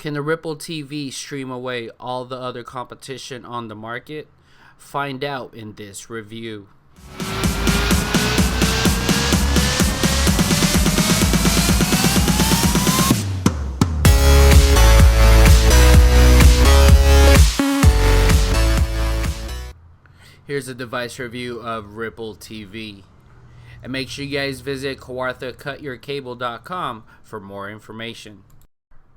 Can the Rippl TV stream away all the other competition on the market? Find out in this review. Here's a device review of Rippl TV. And make sure you guys visit kawarthacutyourcable.com for more information.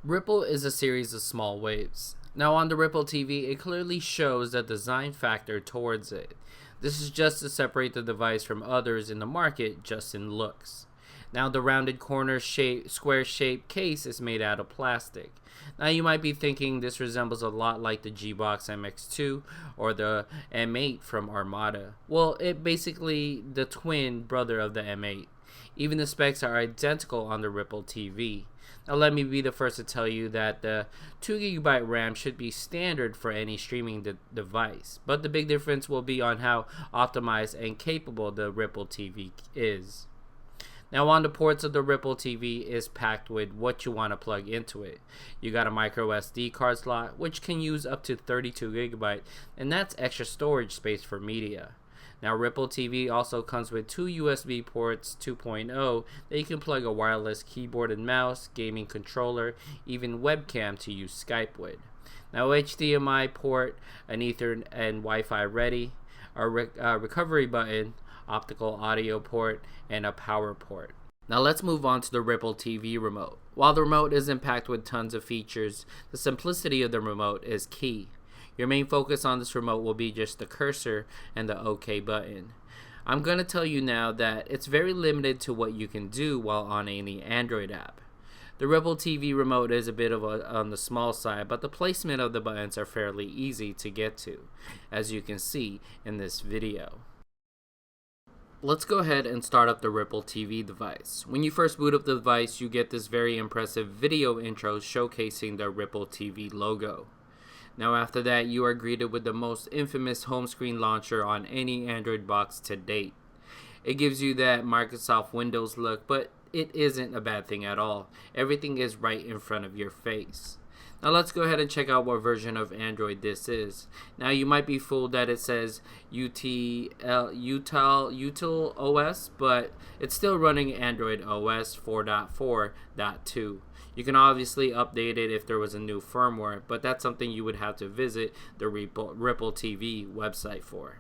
Rippl is a series of small waves. Now on the Rippl TV, it clearly shows the design factor towards it. This is just to separate the device from others in the market just in looks. Now the rounded square shaped case is made out of plastic. Now you might be thinking this resembles a lot like the G-Box MX2 or the M8 from Armada. Well, it basically the twin brother of the M8. Even the specs are identical on the Rippl TV. Now let me be the first to tell you that the 2GB RAM should be standard for any streaming device, but the big difference will be on how optimized and capable the Rippl TV is. Now on the ports of the Rippl TV is packed with what you want to plug into it. You got a micro SD card slot which can use up to 32GB, and that's extra storage space for media. Now Rippl TV also comes with two USB ports 2.0 that you can plug a wireless keyboard and mouse, gaming controller, even webcam to use Skype with. Now HDMI port, an Ethernet and Wi-Fi ready, a recovery button, optical audio port, and a power port. Now let's move on to the Rippl TV remote. While the remote isn't packed with tons of features, the simplicity of the remote is key. Your main focus on this remote will be just the cursor and the OK button. I'm going to tell you now that it's very limited to what you can do while on any Android app. The Rippl TV remote is a bit on the small side, but the placement of the buttons are fairly easy to get to, as you can see in this video. Let's go ahead and start up the Rippl TV device. When you first boot up the device, you get this very impressive video intro showcasing the Rippl TV logo. Now after that, you are greeted with the most infamous home screen launcher on any Android box to date. It gives you that Microsoft Windows look, but it isn't a bad thing at all. Everything is right in front of your face. Now let's go ahead and check out what version of Android this is. Now you might be fooled that it says Util OS, but it's still running Android OS 4.4.2. You can obviously update it if there was a new firmware, but that's something you would have to visit the Rippl TV website for.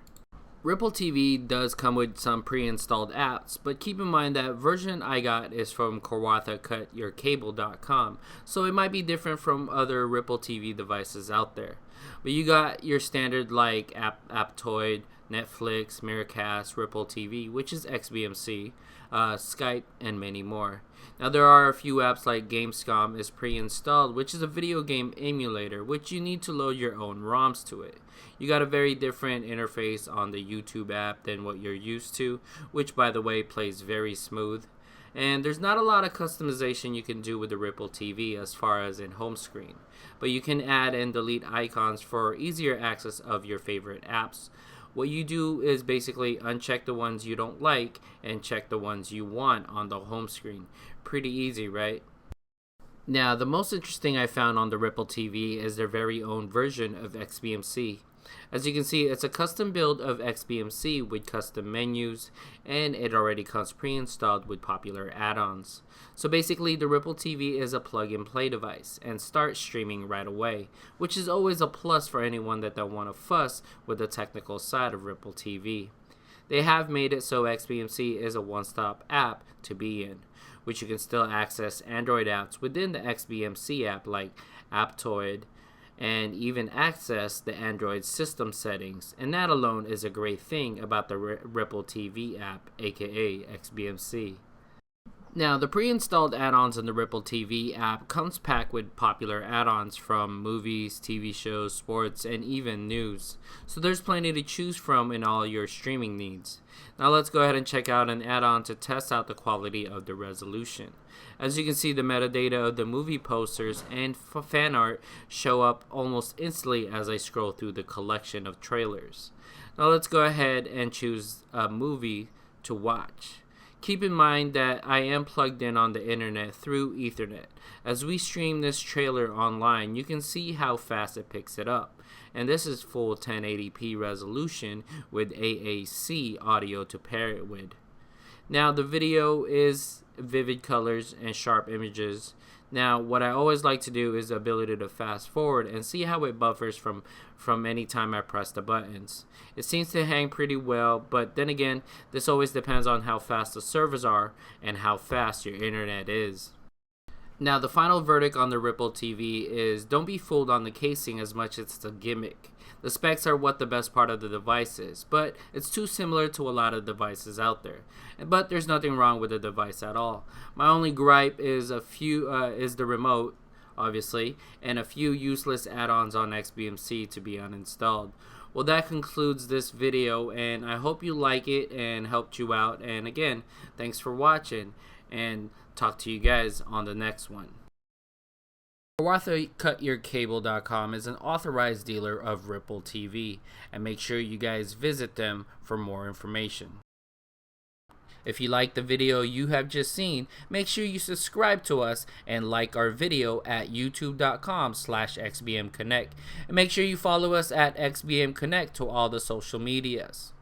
Rippl TV does come with some pre-installed apps, but keep in mind that version I got is from kawarthacutyourcable.com, so it might be different from other Rippl TV devices out there. But you got your standard like Aptoide, Netflix, Miracast, Rippl TV, which is XBMC, Skype, and many more. Now there are a few apps like Gamescom is pre-installed, which is a video game emulator, which you need to load your own ROMs to it. You got a very different interface on the YouTube app than what you're used to, which by the way plays very smooth. And there's not a lot of customization you can do with the Rippl TV as far as in home screen, but you can add and delete icons for easier access of your favorite apps. What you do is basically uncheck the ones you don't like and check the ones you want on the home screen. Pretty easy, right? Now, the most interesting I found on the Rippl TV is their very own version of XBMC. As you can see, it's a custom build of XBMC with custom menus, and it already comes pre-installed with popular add-ons. So basically, the Rippl TV is a plug-and-play device and starts streaming right away, which is always a plus for anyone that don't want to fuss with the technical side of Rippl TV. They have made it so XBMC is a one-stop app to be in, which you can still access Android apps within the XBMC app like Aptoide, and even access the Android system settings, and that alone is a great thing about the Rippl TV app, aka XBMC. Now, the pre-installed add-ons in the Rippl TV app comes packed with popular add-ons from movies, TV shows, sports, and even news. So there's plenty to choose from in all your streaming needs. Now let's go ahead and check out an add-on to test out the quality of the resolution. As you can see, the metadata of the movie posters and fan art show up almost instantly as I scroll through the collection of trailers. Now let's go ahead and choose a movie to watch. Keep in mind that I am plugged in on the internet through Ethernet. As we stream this trailer online, you can see how fast it picks it up. And this is full 1080p resolution with AAC audio to pair it with. Now the video is vivid colors and sharp images. Now what I always like to do is the ability to fast forward and see how it buffers from any time I press the buttons. It seems to hang pretty well, but then again, this always depends on how fast the servers are and how fast your internet is. Now the final verdict on the Rippl TV is don't be fooled on the casing as much as it's a gimmick. The specs are what the best part of the device is, but it's too similar to a lot of devices out there. But there's nothing wrong with the device at all. My only gripe is the remote, obviously, and a few useless add-ons on XBMC to be uninstalled. Well, that concludes this video, and I hope you like it and helped you out. And again, thanks for watching, and talk to you guys on the next one. CutYourCable.com is an authorized dealer of Rippl TV, and make sure you guys visit them for more information. If you like the video you have just seen, make sure you subscribe to us and like our video at youtube.com/xbmconnect, and make sure you follow us at XBMConnect to all the social medias.